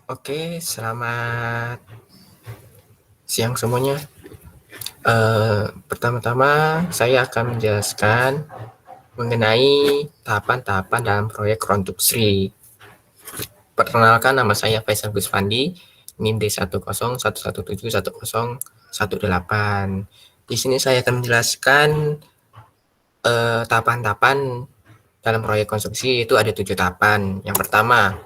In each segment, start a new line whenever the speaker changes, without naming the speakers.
Oke, selamat siang semuanya. Pertama-tama saya akan menjelaskan mengenai tahapan-tahapan dalam proyek konstruksi. Perkenalkan, nama saya Faisal Gusfandi, NIM D101171018. Di sini saya akan menjelaskan tahapan-tahapan dalam proyek konstruksi. Itu ada 7 tahapan. Yang pertama,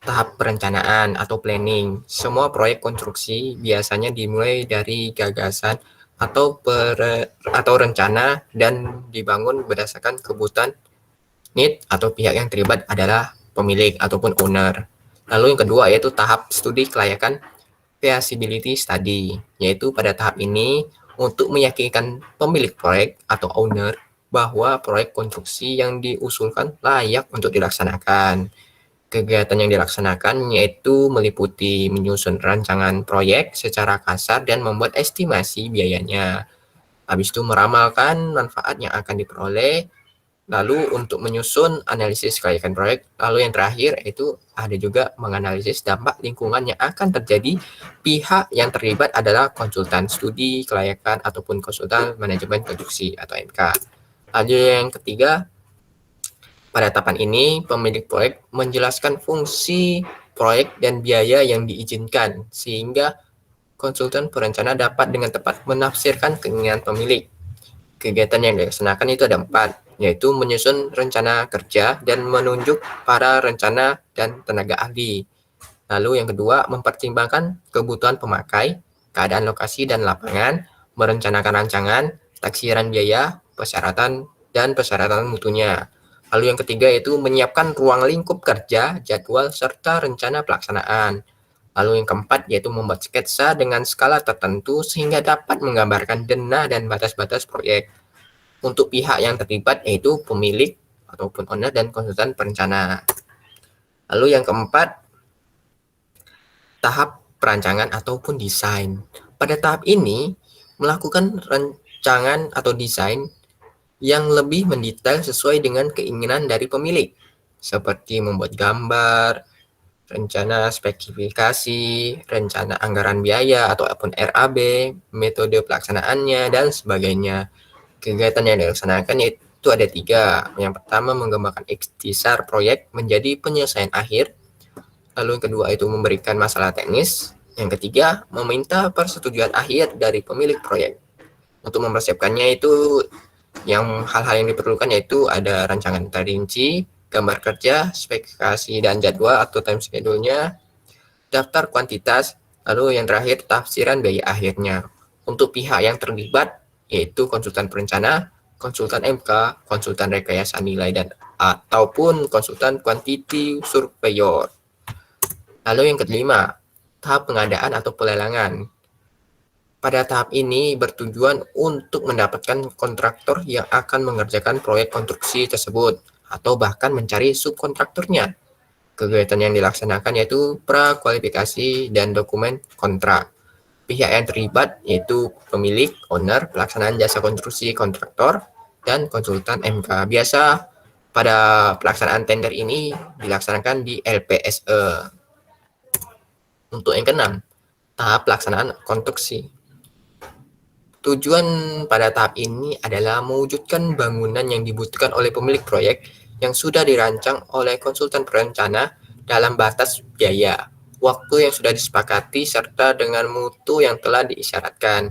tahap perencanaan atau planning. Semua proyek konstruksi biasanya dimulai dari gagasan atau rencana dan dibangun berdasarkan kebutuhan need atau pihak yang terlibat adalah pemilik ataupun owner. Lalu yang kedua yaitu tahap studi kelayakan feasibility study, yaitu pada tahap ini untuk meyakinkan pemilik proyek atau owner bahwa proyek konstruksi yang diusulkan layak untuk dilaksanakan. Kegiatan yang dilaksanakan yaitu meliputi menyusun rancangan proyek secara kasar dan membuat estimasi biayanya. Habis itu meramalkan manfaat yang akan diperoleh, lalu untuk menyusun analisis kelayakan proyek, lalu yang terakhir itu ada juga menganalisis dampak lingkungan yang akan terjadi. Pihak yang terlibat adalah konsultan studi kelayakan ataupun konsultan manajemen konstruksi atau MK. Lalu yang ketiga, pada tahapan ini, pemilik proyek menjelaskan fungsi proyek dan biaya yang diizinkan, sehingga konsultan perencana dapat dengan tepat menafsirkan keinginan pemilik. Kegiatan yang dilaksanakan itu ada 4, yaitu menyusun rencana kerja dan menunjuk para rencana dan tenaga ahli. Lalu yang kedua, mempertimbangkan kebutuhan pemakai, keadaan lokasi dan lapangan, merencanakan rancangan, taksiran biaya, persyaratan mutunya. Lalu yang ketiga yaitu menyiapkan ruang lingkup kerja, jadwal, serta rencana pelaksanaan. Lalu yang keempat yaitu membuat sketsa dengan skala tertentu sehingga dapat menggambarkan dana dan batas-batas proyek. Untuk pihak yang terlibat yaitu pemilik ataupun owner dan konsultan perencana. Lalu yang keempat, tahap perancangan ataupun desain. Pada tahap ini, melakukan rancangan atau desain yang lebih mendetail sesuai dengan keinginan dari pemilik, seperti membuat gambar, rencana spesifikasi, rencana anggaran biaya ataupun RAB, metode pelaksanaannya, dan sebagainya. Kegiatan yang dilaksanakan yaitu ada 3. Yang pertama, mengembangkan ikhtisar proyek menjadi penyelesaian akhir. Lalu yang kedua itu memberikan masalah teknis. Yang ketiga, meminta persetujuan akhir dari pemilik proyek. Untuk mempersiapkannya itu hal-hal yang diperlukan yaitu ada rancangan terinci, gambar kerja, spesifikasi dan jadwal atau time schedule-nya, daftar kuantitas, lalu yang terakhir tafsiran biaya akhirnya. Untuk pihak yang terlibat yaitu konsultan perencana, konsultan MK, konsultan rekayasa nilai dan ataupun konsultan quantity surveyor. Lalu yang kelima, tahap pengadaan atau pelelangan. Pada tahap ini bertujuan untuk mendapatkan kontraktor yang akan mengerjakan proyek konstruksi tersebut atau bahkan mencari subkontraktornya. Kegiatan yang dilaksanakan yaitu prakualifikasi dan dokumen kontrak. Pihak yang terlibat yaitu pemilik, owner, pelaksanaan jasa konstruksi, kontraktor, dan konsultan MK. Biasa pada pelaksanaan tender ini dilaksanakan di LPSE. Untuk yang keenam, tahap pelaksanaan konstruksi. Tujuan pada tahap ini adalah mewujudkan bangunan yang dibutuhkan oleh pemilik proyek yang sudah dirancang oleh konsultan perencana dalam batas biaya, waktu yang sudah disepakati, serta dengan mutu yang telah diisyaratkan.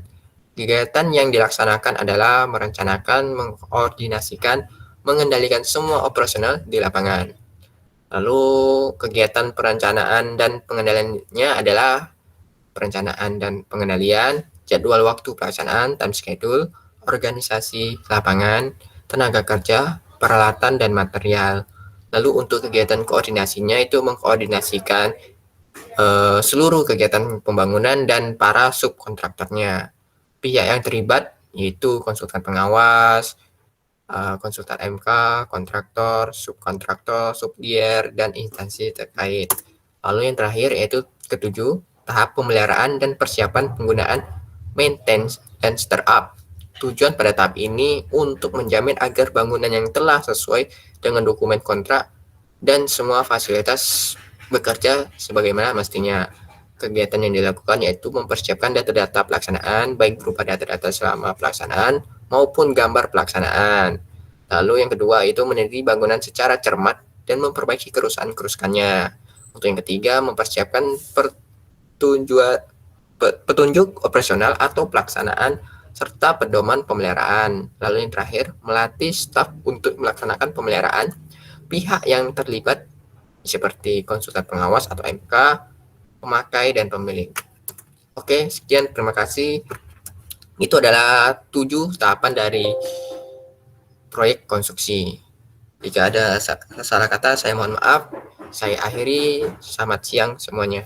Kegiatan yang dilaksanakan adalah merencanakan, mengkoordinasikan, mengendalikan semua operasional di lapangan. Lalu kegiatan perencanaan dan pengendaliannya adalah perencanaan dan pengendalian, jadwal waktu pelaksanaan, time schedule, organisasi lapangan, tenaga kerja, peralatan dan material. Lalu untuk kegiatan koordinasinya itu mengkoordinasikan seluruh kegiatan pembangunan dan para subkontraktornya. Pihak yang terlibat yaitu konsultan pengawas, konsultan MK, kontraktor, subkontraktor, subdier, dan instansi terkait. Lalu yang terakhir yaitu ketujuh, tahap pemeliharaan dan persiapan penggunaan maintenance dan startup. Tujuan pada tahap ini untuk menjamin agar bangunan yang telah sesuai dengan dokumen kontrak dan semua fasilitas bekerja sebagaimana mestinya. Kegiatan yang dilakukan yaitu mempersiapkan data-data pelaksanaan, baik berupa data-data selama pelaksanaan maupun gambar pelaksanaan. Lalu yang kedua itu meneliti bangunan secara cermat dan memperbaiki kerusakan-kerusakannya. Untuk yang ketiga, mempersiapkan petunjuk operasional atau pelaksanaan serta pedoman pemeliharaan. Lalu yang terakhir, melatih staf untuk melaksanakan pemeliharaan pihak yang terlibat seperti konsultan pengawas atau MK, pemakai, dan pemilik. Oke, sekian, terima kasih. Itu adalah 7 tahapan dari proyek konstruksi. Jika ada salah kata, saya mohon maaf. Saya akhiri. Selamat siang semuanya.